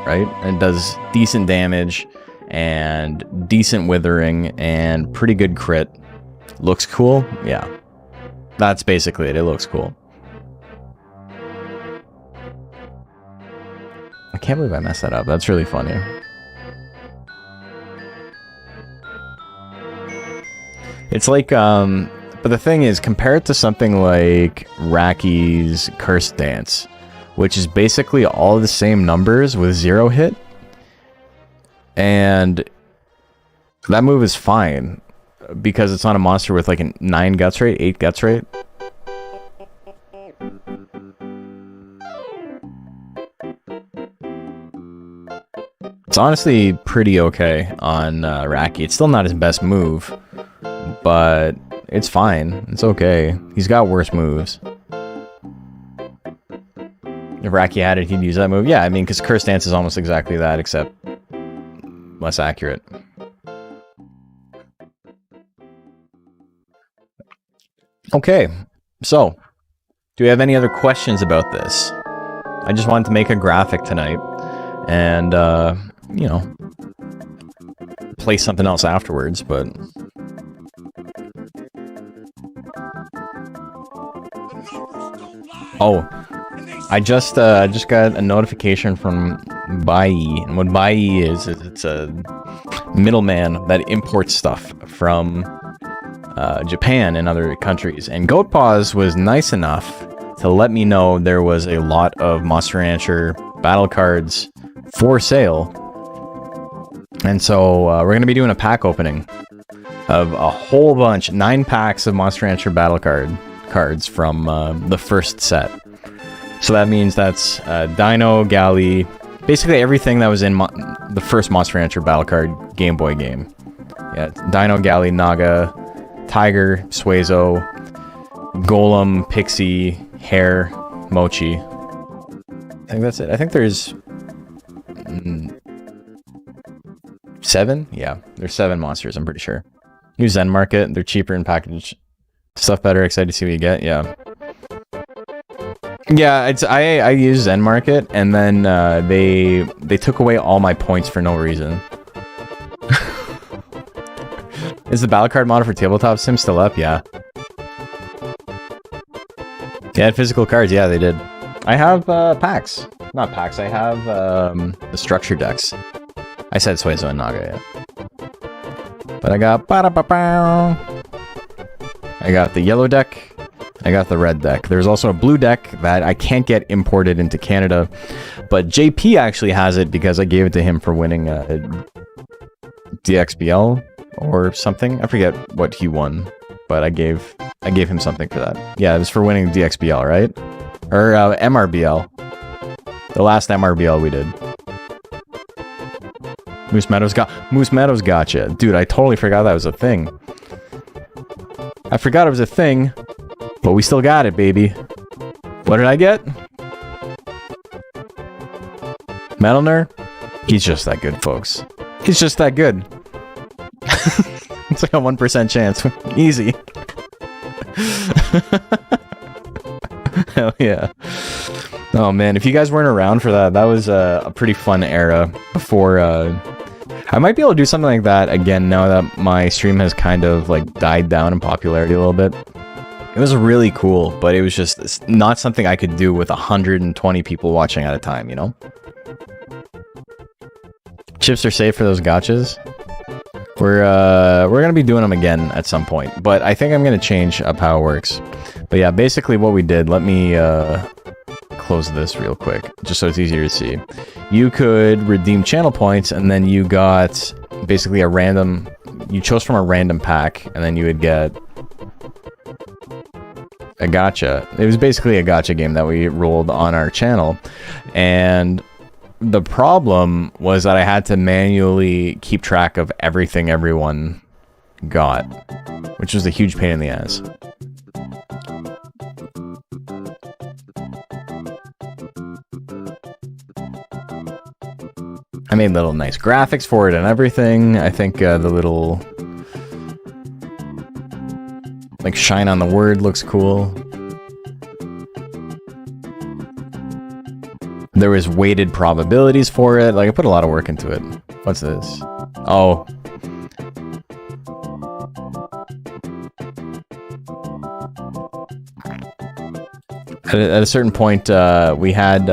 right? And it does decent damage and decent withering and pretty good crit. Looks cool? Yeah. That's basically it. It looks cool. I can't believe I messed that up. That's really funny. It's like, but the thing is, compare it to something like Raki's Curse Dance, which is basically all the same numbers with 0 hit. And that move is fine because it's on a monster with like a 9 guts rate, 8 guts rate. It's honestly pretty okay on Raki. It's still not his best move, but it's fine. It's okay. He's got worse moves. If Raki had it, he'd use that move. Yeah, I mean, because Curse Dance is almost exactly that, except less accurate. Okay, so do we have any other questions about this? I just wanted to make a graphic tonight and, you know, play something else afterwards, but... Oh, I just got a notification from Bai, and what Bai is it's a middleman that imports stuff from Japan and other countries. And Goatpaws was nice enough to let me know there was a lot of Monster Rancher battle cards for sale. And so we're going to be doing a pack opening of a whole bunch, 9 packs of Monster Rancher battle cards from the first set. So that means that's Dino, Galley, basically everything that was in the first Monster Rancher battle card Game Boy game. Yeah, Dino, Galley, Naga, Tiger, Suezo, Golem, Pixie, Hare, Mochi. I think that's it. I think there's 7? Yeah, there's 7 monsters, I'm pretty sure. Use Zen Market, they're cheaper in package. Stuff better, excited to see what you get, yeah. Yeah, I use Zen Market, and then they took away all my points for no reason. Is the battle card model for Tabletop Sim still up? Yeah. They had physical cards, yeah, they did. I have packs. Not packs, I have the structure decks. I said Suezo and Naga, yeah. But I got... I got the yellow deck. I got the red deck. There's also a blue deck that I can't get imported into Canada. But JP actually has it because I gave it to him for winning DXBL or something. I forget what he won. But I gave him something for that. Yeah, it was for winning DXBL, right? Or MRBL. The last MRBL we did. Moose Meadows gotcha. Dude, I totally forgot that was a thing. I forgot it was a thing, but we still got it, baby. What did I get? Metalner? He's just that good, folks. He's just that good. It's like a 1% chance. Easy. Hell yeah. Oh man, if you guys weren't around for that, that was a pretty fun era before... I might be able to do something like that again now that my stream has kind of like died down in popularity a little bit. It was really cool, but it was just not something I could do with 120 people watching at a time, you know? Chips are safe for those gotchas. We're gonna be doing them again at some point, but I think I'm gonna change up how it works. But yeah, basically what we did, let me close this real quick, just so it's easier to see. You could redeem channel points, and then you got basically a random... You chose from a random pack, and then you would get a gacha. It was basically a gacha game that we rolled on our channel, and the problem was that I had to manually keep track of everything everyone got, which was a huge pain in the ass. I made little nice graphics for it and everything. I think the little like shine on the word looks cool. There was weighted probabilities for it. Like I put a lot of work into it. What's this? Oh. At a certain point, we had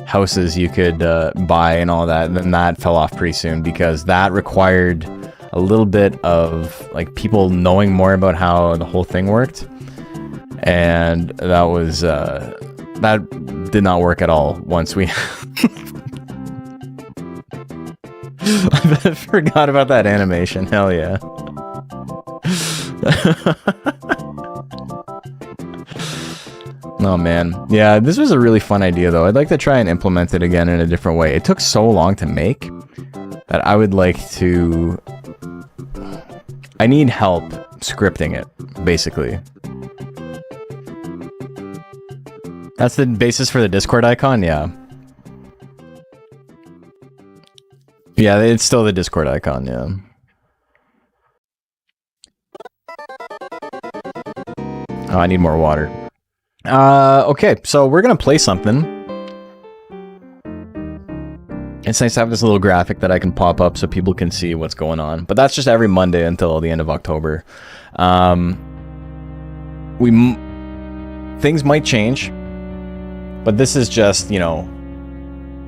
houses you could buy and all that, and then that fell off pretty soon because that required a little bit of like people knowing more about how the whole thing worked, and that was that did not work at all once we I forgot about that animation. Hell yeah. Oh man, yeah, this was a really fun idea though. I'd like to try and implement it again in a different way. It took so long to make that I would like to... I need help scripting it, basically. That's the basis for the Discord icon, yeah. Yeah, it's still the Discord icon, yeah. Oh, I need more water. Okay, so we're gonna play something. It's nice to have this little graphic that I can pop up so people can see what's going on. But that's just every Monday until the end of October. Things might change, but this is just, you know,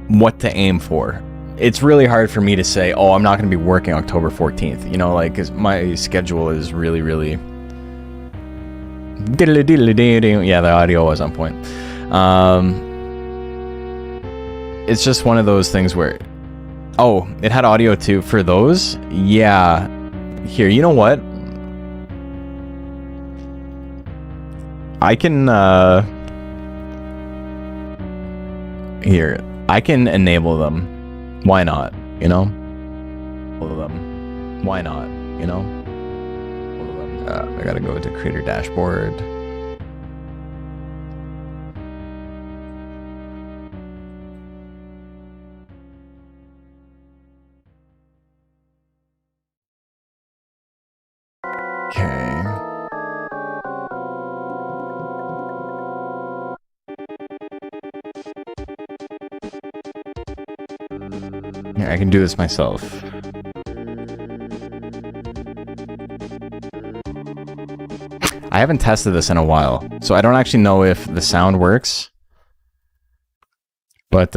what to aim for. It's really hard for me to say, oh, I'm not going to be working October 14th. You know, like, 'cause my schedule is really, really Yeah, the audio was on point. It's just one of those things where... Oh, it had audio too for those? Yeah. Here, you know what? I can, Here, I can enable them. Why not? You know? All of them. Why not? You know? All of them. I gotta go to Creator Dashboard. Okay. Yeah, I can do this myself. I haven't tested this in a while, so I don't actually know if the sound works. But,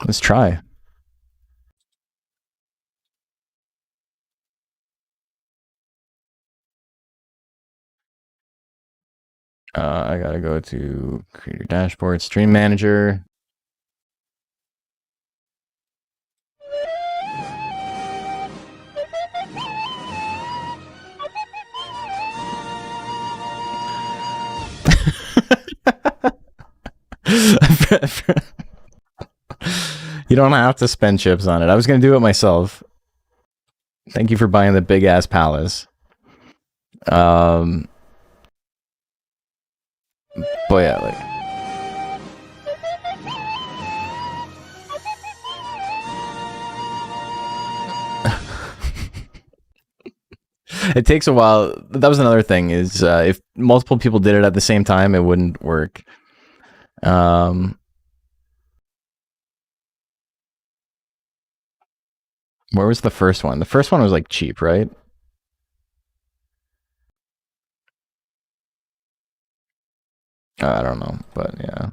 let's try. I gotta go to Creator Dashboard, Stream Manager. You don't have to spend chips on it. I was gonna do it myself. Thank you for buying the big ass palace. But yeah, like it takes a while. That was another thing is if multiple people did it at the same time, it wouldn't work. Where was the first one? The first one was like cheap, right? I don't know, but yeah.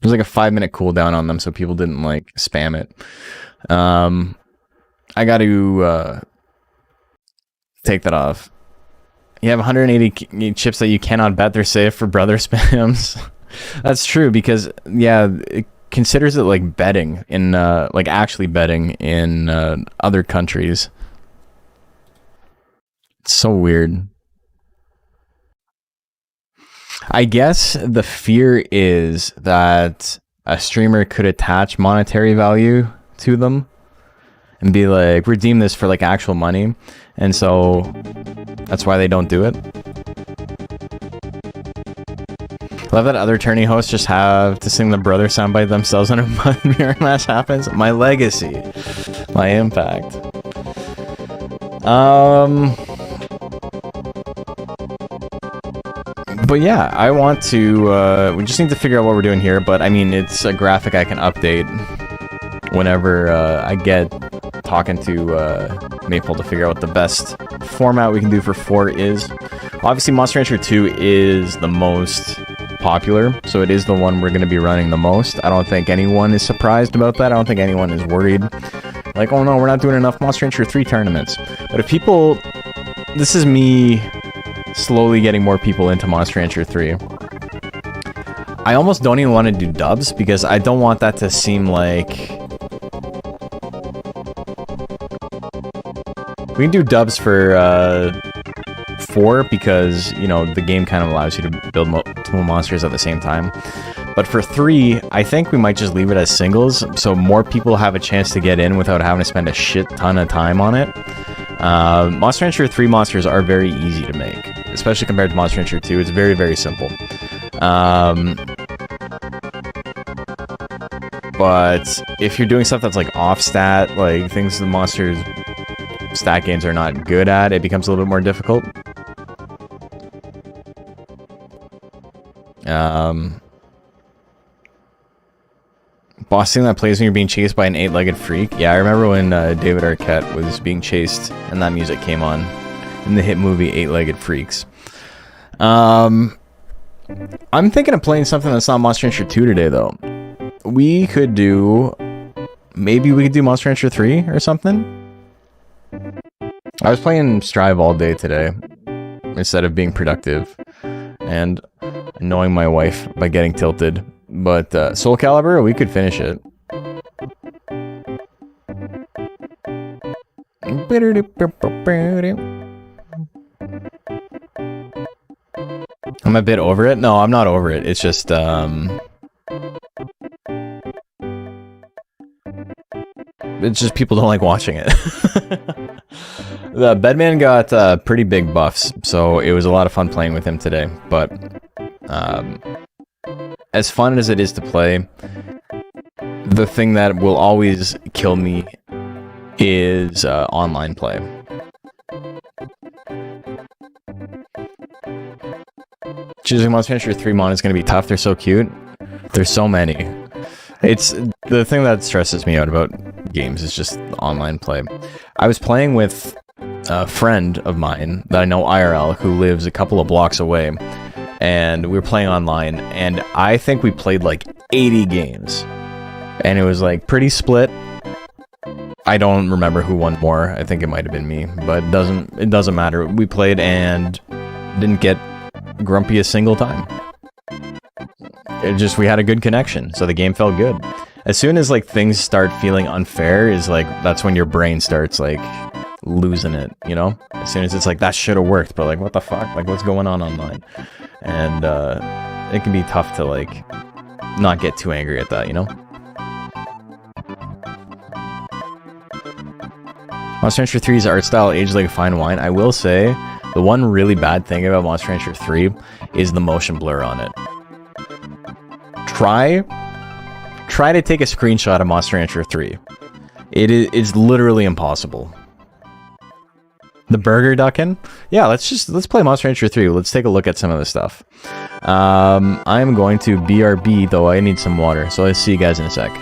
There's like a 5-minute cooldown on them, so people didn't like spam it. I got to take that off. You have 180 chips that you cannot bet they're safe for brother spams. That's true because yeah, it considers it like betting in like actually betting in other countries. It's so weird. I guess the fear is that a streamer could attach monetary value to them and be like, redeem this for like actual money. And so that's why they don't do it. Love that other tourney hosts just have to sing the brother soundbite themselves when a mirror match happens. My legacy. My impact. But yeah, I want to, we just need to figure out what we're doing here, but I mean, it's a graphic I can update whenever I get talking to Maple to figure out what the best format we can do for 4 is. Obviously, Monster Rancher 2 is the most popular, so it is the one we're going to be running the most. I don't think anyone is surprised about that. I don't think anyone is worried. Like, oh no, we're not doing enough Monster Rancher 3 tournaments. But if people... This is me slowly getting more people into Monster Rancher 3. I almost don't even want to do dubs because I don't want that to seem like... We can do dubs for 4 because, you know, the game kind of allows you to build multiple monsters at the same time. But for 3, I think we might just leave it as singles so more people have a chance to get in without having to spend a shit ton of time on it. Monster Rancher 3 monsters are very easy to make, especially compared to Monster Rancher 2. It's very, very simple. But if you're doing stuff that's like off stat, like things the monsters stat games are not good at, it becomes a little bit more difficult. Boss thing that plays when you're being chased by an 8-legged freak. Yeah, I remember when David Arquette was being chased and that music came on in the hit movie 8-Legged Freaks. I'm thinking of playing something that's not Monster Rancher 2 today, though. We could do... Maybe we could do Monster Rancher 3 or something? I was playing Strive all day today instead of being productive and annoying my wife by getting tilted. But Soul Calibur, we could finish it. I'm a bit over it. No, I'm not over it. It's just people don't like watching it. The Bedman got pretty big buffs, so it was a lot of fun playing with him today. But as fun as it is to play, the thing that will always kill me is online play. Choosing Monster Hunter 3 mon is going to be tough. They're so cute. There's so many. It's the thing that stresses me out about games is just online play. I was playing with a friend of mine that I know IRL who lives a couple of blocks away, and we were playing online, and I think we played like 80 games, and it was like pretty split. I don't remember who won more. I think it might have been me, but it doesn't matter. We played and didn't get grumpy a single time. We had a good connection, so the game felt good. As soon as like things start feeling unfair, is like that's when your brain starts like losing it, you know? As soon as it's like that should have worked, but like what the fuck? Like what's going on online? And it can be tough to like not get too angry at that, you know? Monster Hunter 3's art style aged like a fine wine. I will say the one really bad thing about Monster Hunter 3 is the motion blur on it. Try to take a screenshot of Monster Hunter 3. It's literally impossible. The burger ducking? Yeah, let's play Monster Hunter 3. Let's take a look at some of the stuff. I'm going to BRB, though I need some water, so I'll see you guys in a sec.